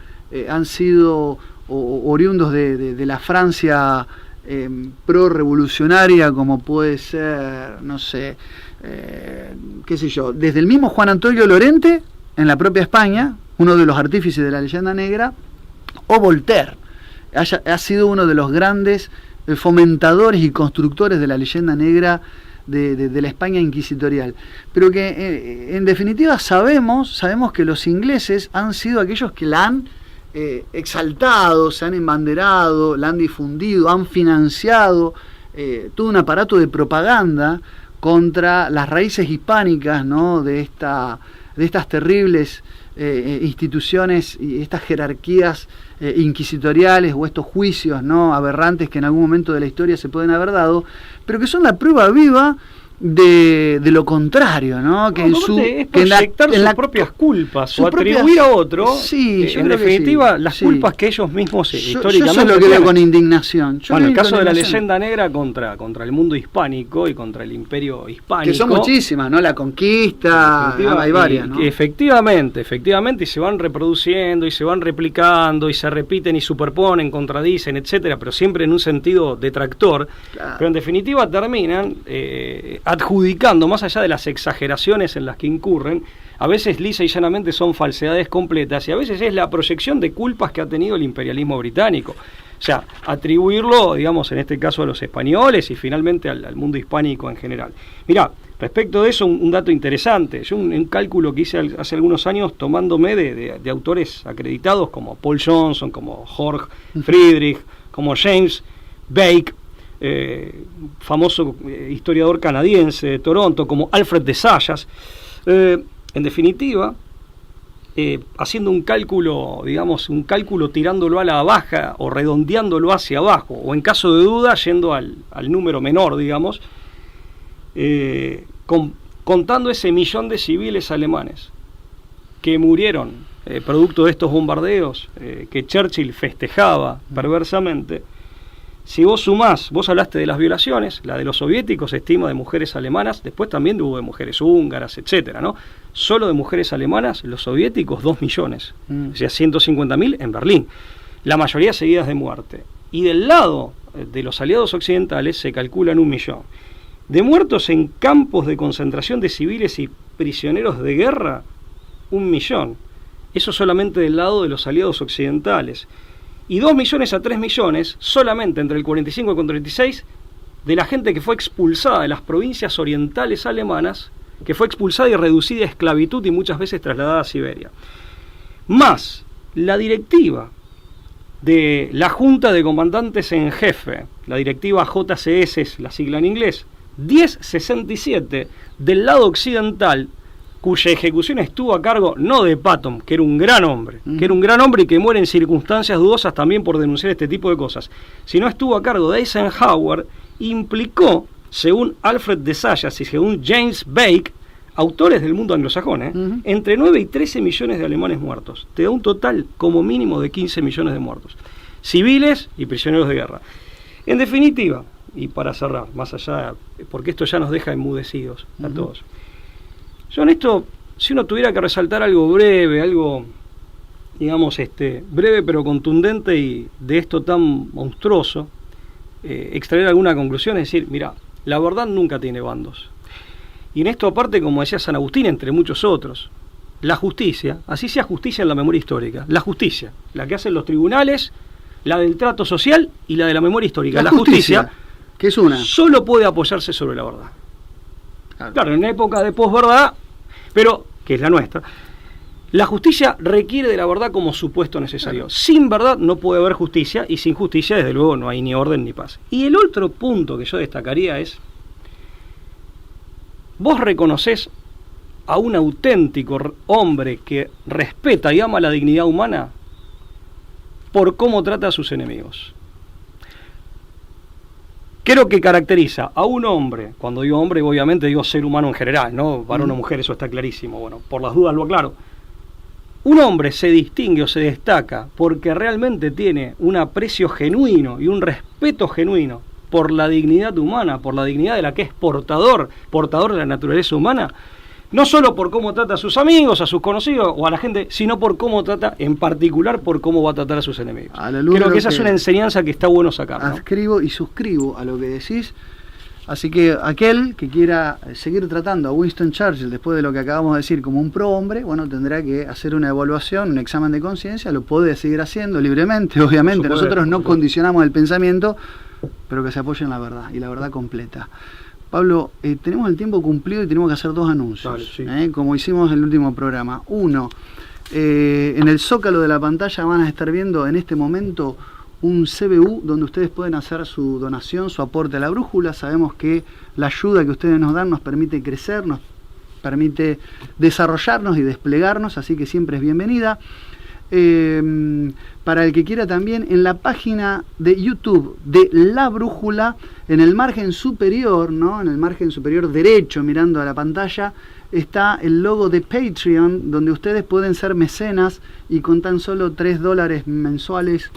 han sido oriundos de la Francia pro-revolucionaria, como puede ser, no sé, qué sé yo, desde el mismo Juan Antonio Lorente, en la propia España, uno de los artífices de la leyenda negra, o Voltaire, ha sido uno de los grandes fomentadores y constructores de la leyenda negra de la España inquisitorial. Pero que en definitiva sabemos que los ingleses han sido aquellos que la han exaltado, se han embanderado, la han difundido, han financiado todo un aparato de propaganda contra las raíces hispánicas, ¿no?, de estas terribles instituciones y estas jerarquías inquisitoriales o estos juicios, ¿no?, aberrantes que en algún momento de la historia se pueden haber dado, pero que son la prueba viva de lo contrario, ¿no? Que sus propias culpas o atribuir a otro, en definitiva, las culpas que ellos mismos históricamente. Yo eso es lo que veo con indignación. Bueno, el caso de la leyenda negra contra el mundo hispánico y contra el imperio hispánico. Que son muchísimas, ¿no? La conquista, hay varias, ¿no? Efectivamente, y se van reproduciendo y se van replicando y se repiten y superponen, contradicen, etcétera, pero siempre en un sentido detractor. Claro. Pero en definitiva terminan adjudicando, más allá de las exageraciones en las que incurren, a veces lisa y llanamente son falsedades completas y a veces es la proyección de culpas que ha tenido el imperialismo británico. O sea, atribuirlo, digamos, en este caso a los españoles y finalmente al mundo hispánico en general. Mirá, respecto de eso, un dato interesante. Yo un cálculo que hice hace algunos años tomándome de autores acreditados como Paul Johnson, como Jorge Friedrich, como James Bake, famoso historiador canadiense de Toronto, como Alfred de Zayas. En definitiva, haciendo un cálculo, digamos, un cálculo tirándolo a la baja o redondeándolo hacia abajo, o en caso de duda, yendo al número menor, digamos, contando ese millón de civiles alemanes que murieron producto de estos bombardeos que Churchill festejaba perversamente. Si vos sumás, vos hablaste de las violaciones, la de los soviéticos se estima de mujeres alemanas, después también hubo de mujeres húngaras, etcétera, ¿no? Solo de mujeres alemanas, los soviéticos 2 millones, o sea, 150.000 en Berlín, la mayoría seguidas de muerte. Y del lado de los aliados occidentales se calculan 1 millón. De muertos en campos de concentración de civiles y prisioneros de guerra, 1 millón. Eso solamente del lado de los aliados occidentales. Y 2 millones a 3 millones, solamente entre el 45 y el 36, de la gente que fue expulsada de las provincias orientales alemanas, que fue expulsada y reducida a esclavitud y muchas veces trasladada a Siberia. Más la directiva de la Junta de Comandantes en Jefe, la directiva JCS es la sigla en inglés, 1067 del lado occidental, cuya ejecución estuvo a cargo no de Patton, que era un gran hombre, y que muere en circunstancias dudosas también por denunciar este tipo de cosas, sino estuvo a cargo de Eisenhower, implicó, según Alfred de Zayas y según James Bake, autores del mundo anglosajón, entre 9 y 13 millones de alemanes muertos. Te da un total como mínimo de 15 millones de muertos, civiles y prisioneros de guerra. En definitiva, y para cerrar, más allá, porque esto ya nos deja enmudecidos a todos. Yo en esto, si uno tuviera que resaltar algo breve, algo, digamos, breve pero contundente y de esto tan monstruoso, extraer alguna conclusión, es decir, mira, la verdad nunca tiene bandos. Y en esto aparte, como decía San Agustín, entre muchos otros, la justicia, así sea justicia en la memoria histórica, la justicia, la que hacen los tribunales, la del trato social y la de la memoria histórica, la justicia, que es una, solo puede apoyarse sobre la verdad. Claro, en una época de posverdad, pero que es la nuestra, la justicia requiere de la verdad como supuesto necesario. Sin verdad no puede haber justicia, y sin justicia desde luego no hay ni orden ni paz. Y el otro punto que yo destacaría es, vos reconocés a un auténtico hombre que respeta y ama la dignidad humana por cómo trata a sus enemigos. Creo que caracteriza a un hombre, cuando digo hombre obviamente digo ser humano en general, ¿no? Varón o mujer, eso está clarísimo, bueno, por las dudas lo aclaro. Un hombre se distingue o se destaca porque realmente tiene un aprecio genuino y un respeto genuino por la dignidad humana, por la dignidad de la que es portador de la naturaleza humana, no solo por cómo trata a sus amigos, a sus conocidos o a la gente, sino por cómo trata, en particular, por cómo va a tratar a sus enemigos. Creo que esa es una enseñanza que está bueno sacar, ¿no? Adscribo y suscribo a lo que decís. Así que aquel que quiera seguir tratando a Winston Churchill después de lo que acabamos de decir como un prohombre, bueno, tendrá que hacer una evaluación, un examen de conciencia, lo puede seguir haciendo libremente, obviamente. Nosotros no condicionamos el pensamiento, pero que se apoye en la verdad, y la verdad completa. Pablo, tenemos el tiempo cumplido y tenemos que hacer 2 anuncios, dale, sí. Como hicimos en el último programa. Uno, en el zócalo de la pantalla van a estar viendo en este momento un CBU donde ustedes pueden hacer su donación, su aporte a la brújula. Sabemos que la ayuda que ustedes nos dan nos permite crecer, nos permite desarrollarnos y desplegarnos, así que siempre es bienvenida. Para el que quiera también, en la página de YouTube de La Brújula, en el margen superior, ¿no? En el margen superior derecho, mirando a la pantalla, está el logo de Patreon, donde ustedes pueden ser mecenas y con tan solo $3 mensuales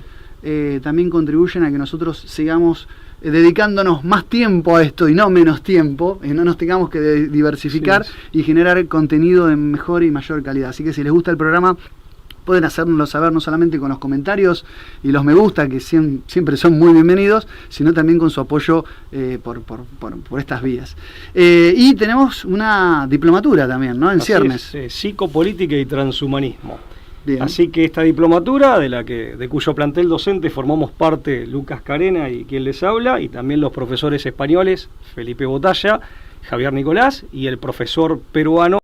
también contribuyen a que nosotros sigamos dedicándonos más tiempo a esto y no menos tiempo, no nos tengamos que diversificar y generar contenido de mejor y mayor calidad. Así que si les gusta el programa, pueden hacérnoslo saber no solamente con los comentarios y los me gusta, que siempre son muy bienvenidos, sino también con su apoyo por estas vías. Y tenemos una diplomatura también, ¿no? En ciernes. Psicopolítica y transhumanismo. Bien. Así que esta diplomatura, de cuyo plantel docente formamos parte Lucas Carena y quien les habla, y también los profesores españoles Felipe Botalla, Javier Nicolás, y el profesor peruano